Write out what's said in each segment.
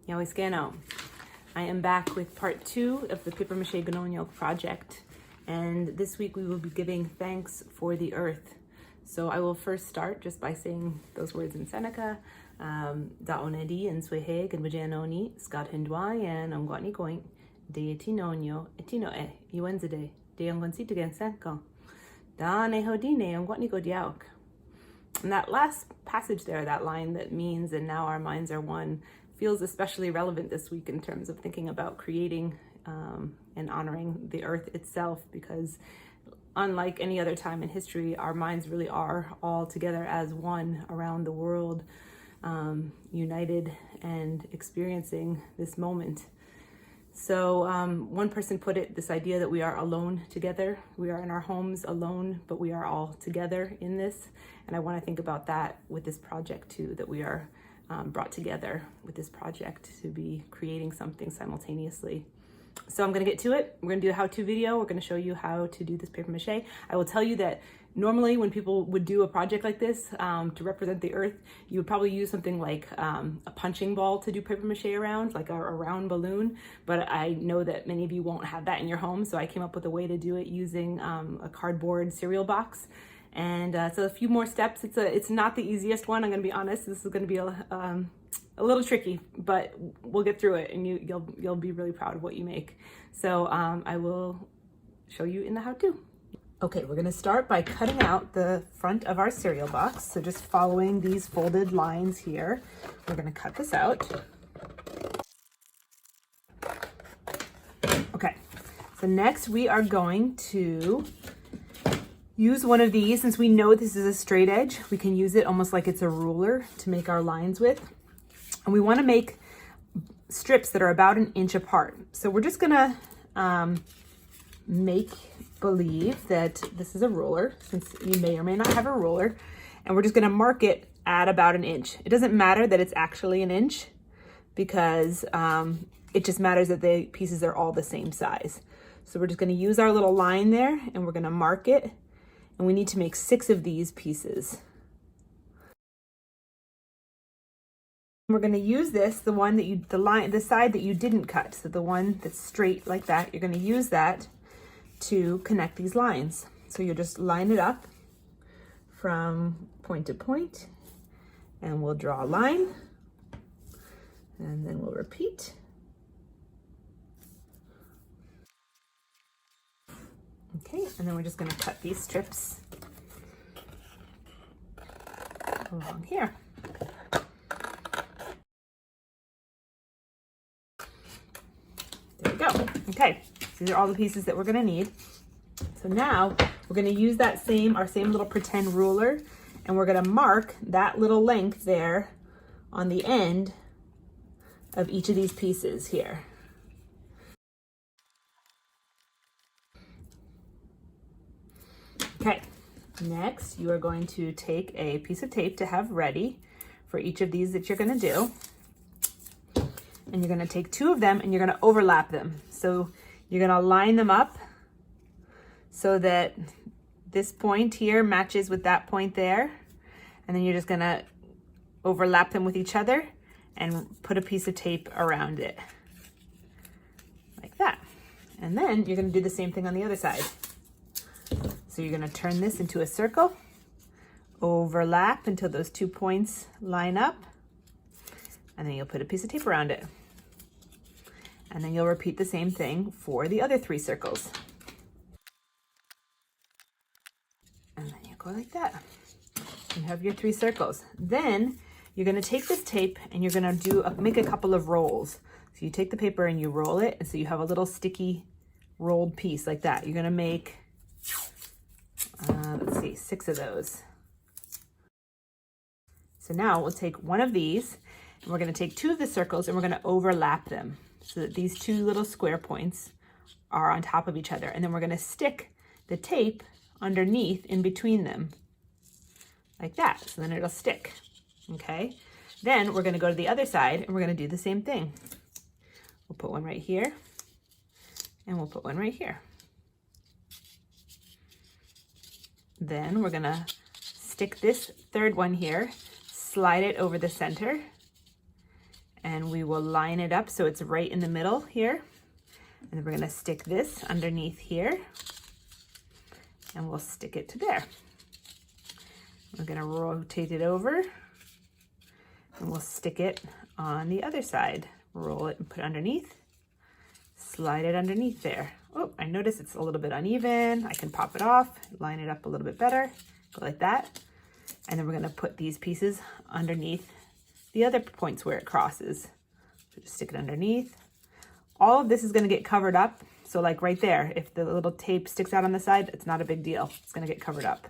Nyök Ganö. I am back with part 2 of the Paper Mache Ganö project, and this week we will be giving thanks for the earth. So I will first start just by saying those words in Seneca. Daonedi and Sweheg and Wajanoni, Scott Hindwai and Ongwani Going, De Etinonyo, Etino e, Uenzide, De Ongonsit again Senko. Da Nehodine, Ongwani Godiauk. And that last passage there, that line that means, and now our minds are one, feels especially relevant this week in terms of thinking about creating and honoring the earth itself, because unlike any other time in history, our minds really are all together as one around the world, united and experiencing this moment. So one person put it, this idea that we are alone together. We are in our homes alone, but we are all together in this. And I want to think about that with this project too, that we are brought together with this project to be creating something simultaneously. So I'm going to get to it. We're going to do a how-to video. We're going to show you how to do this paper mache. I will tell you that normally when people would do a project like this to represent the earth, you would probably use something like a punching ball to do paper mache around, like a round balloon. But I know that many of you won't have that in your home, so I came up with a way to do it using a cardboard cereal box. And so a few more steps. It's not the easiest one, I'm going to be honest. This is going to be a little tricky, but we'll get through it, and you'll be really proud of what you make. So I will show you in the how-to. Okay, we're going to start by cutting out the front of our cereal box. So just following these folded lines here, we're going to cut this out. Okay, so next we are going to use one of these. Since we know this is a straight edge, we can use it almost like it's a ruler to make our lines with. And we want to make strips that are about 1 inch apart. So we're just gonna make believe that this is a ruler, since you may or may not have a ruler, and we're just gonna mark it at about 1 inch. It doesn't matter that it's actually 1 inch, because it just matters that the pieces are all the same size. So we're just gonna use our little line there, and we're gonna mark it, and we need to make 6 of these pieces. We're going to use this, the one that the side that you didn't cut, so the one that's straight like that, you're going to use that to connect these lines. So you'll just line it up from point to point, and we'll draw a line, and then we'll repeat. Okay, and then we're just going to cut these strips along here. There we go. Okay, so these are all the pieces that we're going to need. So now we're going to use our same little pretend ruler, and we're going to mark that little length there on the end of each of these pieces here. Okay, next you are going to take a piece of tape to have ready for each of these that you're going to do. And you're going to take 2 of them and you're going to overlap them. So you're going to line them up so that this point here matches with that point there. And then you're just going to overlap them with each other and put a piece of tape around it. Like that. And then you're going to do the same thing on the other side. So you're going to turn this into a circle, overlap until those 2 points line up, and then you'll put a piece of tape around it. And then you'll repeat the same thing for the other 3 circles. And then you go like that. You have your 3 circles. Then you're going to take this tape and you're going to make a couple of rolls. So you take the paper and you roll it, and so you have a little sticky rolled piece like that. You're going to make, let's see, 6 of those. So now we'll take one of these, and we're going to take 2 of the circles and we're going to overlap them so that these 2 little square points are on top of each other. And then we're going to stick the tape underneath in between them like that. So then it'll stick. Okay. Then we're going to go to the other side and we're going to do the same thing. We'll put one right here and we'll put one right here. Then we're going to stick this 3rd one here, slide it over the center, and we will line it up so it's right in the middle here. And then we're gonna stick this underneath here, and we'll stick it to there. We're gonna rotate it over, and we'll stick it on the other side. Roll it and put it underneath, slide it underneath there. Oh, I notice it's a little bit uneven. I can pop it off, line it up a little bit better, go like that. And then we're gonna put these pieces underneath the other points where it crosses. So just stick it underneath. All of this is gonna get covered up. So like right there, if the little tape sticks out on the side, it's not a big deal. It's gonna get covered up.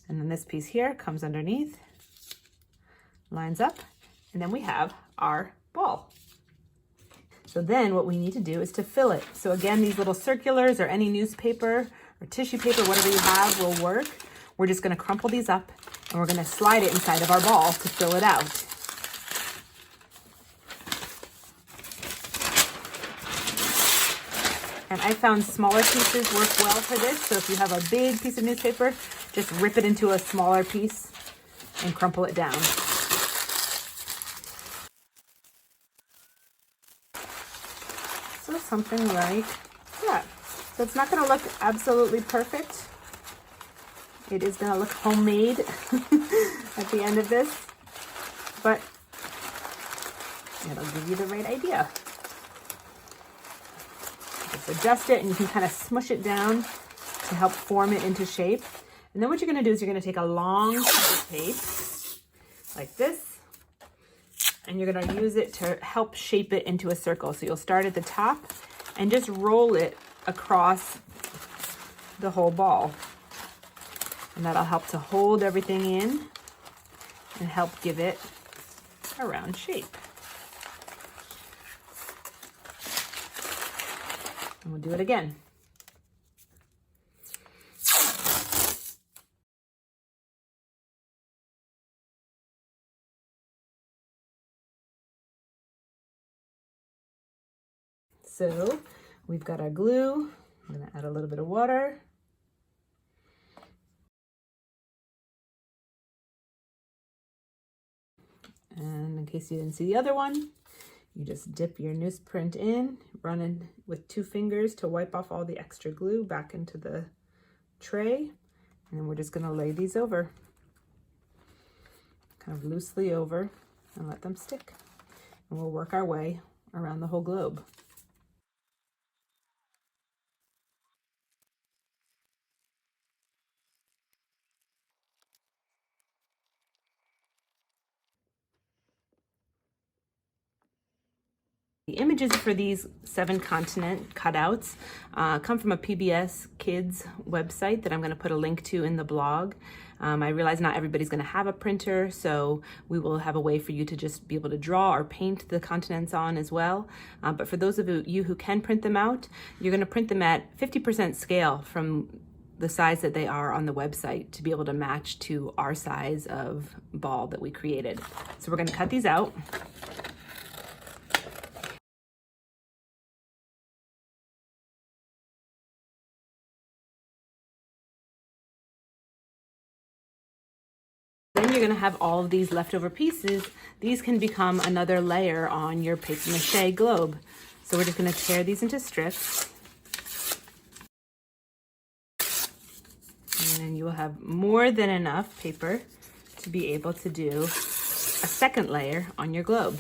And then this piece here comes underneath, lines up, and then we have our ball. So then what we need to do is to fill it. So again, these little circulars or any newspaper or tissue paper, whatever you have will work. We're just gonna crumple these up and we're gonna slide it inside of our ball to fill it out. And I found smaller pieces work well for this. So if you have a big piece of newspaper, just rip it into a smaller piece and crumple it down. So something like that. So it's not gonna look absolutely perfect. It is gonna look homemade at the end of this, but it'll give you the right idea. Just adjust it and you can kind of smush it down to help form it into shape. And then what you're gonna do is you're gonna take a long piece of tape like this, and you're gonna use it to help shape it into a circle. So you'll start at the top and just roll it across the whole ball. And that'll help to hold everything in and help give it a round shape. And we'll do it again. So we've got our glue. I'm gonna add a little bit of water. And in case you didn't see the other one, you just dip your newsprint in, run in with 2 fingers to wipe off all the extra glue back into the tray. And then we're just gonna lay these over, kind of loosely over, and let them stick. And we'll work our way around the whole globe. The images for these 7 continent cutouts come from a PBS Kids website that I'm going to put a link to in the blog. I realize not everybody's going to have a printer, so we will have a way for you to just be able to draw or paint the continents on as well. But for those of you who can print them out, you're going to print them at 50% scale from the size that they are on the website to be able to match to our size of ball that we created. So we're going to cut these out. Then you're going to have all of these leftover pieces. These can become another layer on your paper mache globe. So we're just going to tear these into strips. And then you will have more than enough paper to be able to do a second layer on your globe.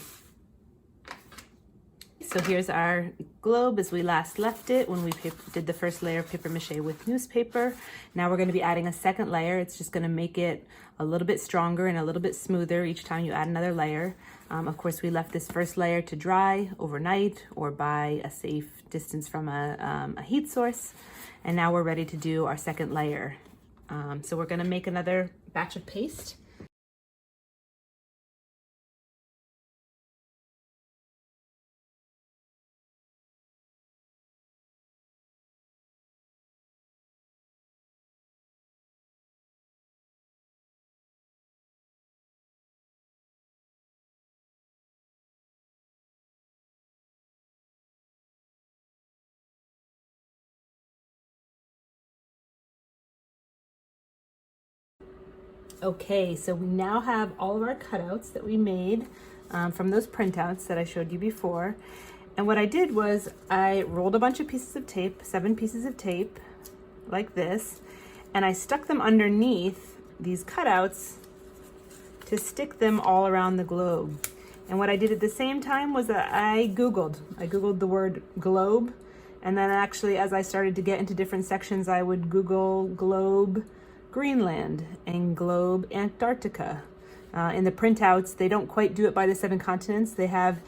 So here's our globe as we last left it when we did the first layer of paper mache with newspaper. Now we're going to be adding a second layer. It's just going to make it a little bit stronger and a little bit smoother each time you add another layer. Of course, we left this first layer to dry overnight or by a safe distance from a heat source. And now we're ready to do our second layer. So we're going to make another batch of paste. Okay, so we now have all of our cutouts that we made from those printouts that I showed you before. And what I did was I rolled a bunch of pieces of tape, 7 pieces of tape, like this, and I stuck them underneath these cutouts to stick them all around the globe. And what I did at the same time was that I Googled the word globe, and then actually as I started to get into different sections, I would Google globe Greenland and globe Antarctica. In the printouts, they don't quite do it by the 7 continents. They have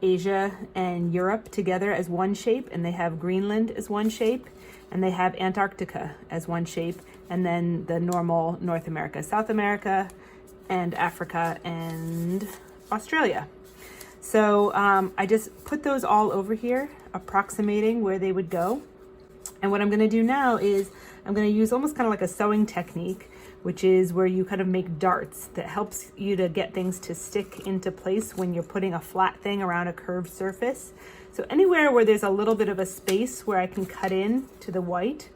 Asia and Europe together as one shape, and they have Greenland as one shape, and they have Antarctica as one shape, and then the normal North America, South America, and Africa, and Australia. So I just put those all over here, approximating where they would go. And what I'm going to do now is I'm going to use almost kind of like a sewing technique, which is where you kind of make darts that helps you to get things to stick into place when you're putting a flat thing around a curved surface. So anywhere where there's a little bit of a space where I can cut in to the white,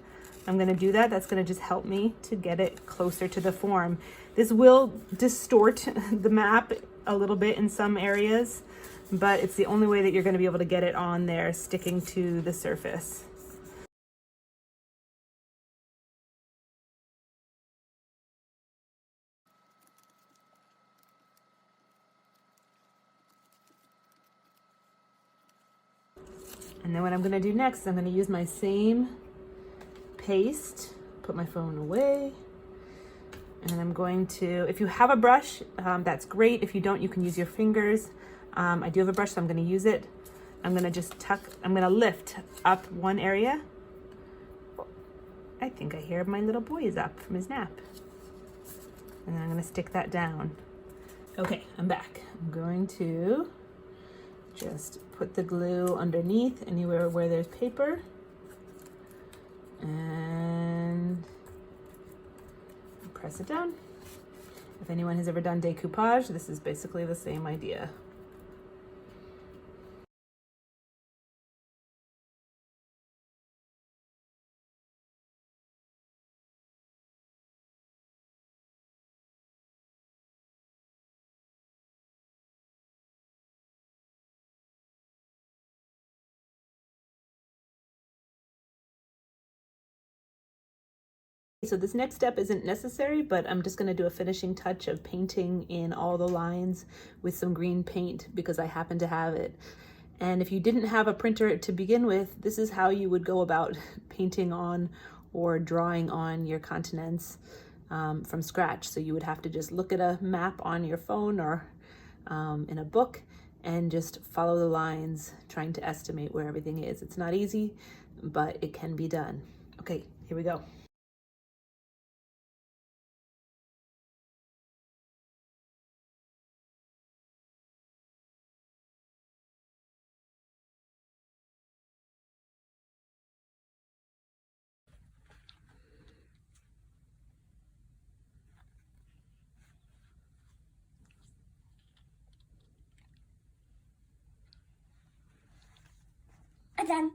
I'm going to do that. That's going to just help me to get it closer to the form. This will distort the map a little bit in some areas, but it's the only way that you're going to be able to get it on there sticking to the surface. And then what I'm going to do next is I'm going to use my same paste, put my phone away, and I'm going to, if you have a brush, that's great. If you don't, you can use your fingers. I do have a brush, so I'm going to use it. I'm going to just I'm going to lift up one area. I think I hear my little boy is up from his nap. And then I'm going to stick that down. Okay, I'm back. I'm going to just put the glue underneath anywhere where there's paper. And press it down. If anyone has ever done decoupage, this is basically the same idea. So this next step isn't necessary, but I'm just going to do a finishing touch of painting in all the lines with some green paint because I happen to have it. And if you didn't have a printer to begin with, this is how you would go about painting on or drawing on your continents from scratch. So you would have to just look at a map on your phone or in a book and just follow the lines, trying to estimate where everything is. It's not easy, but it can be done. Okay, here we go. Done.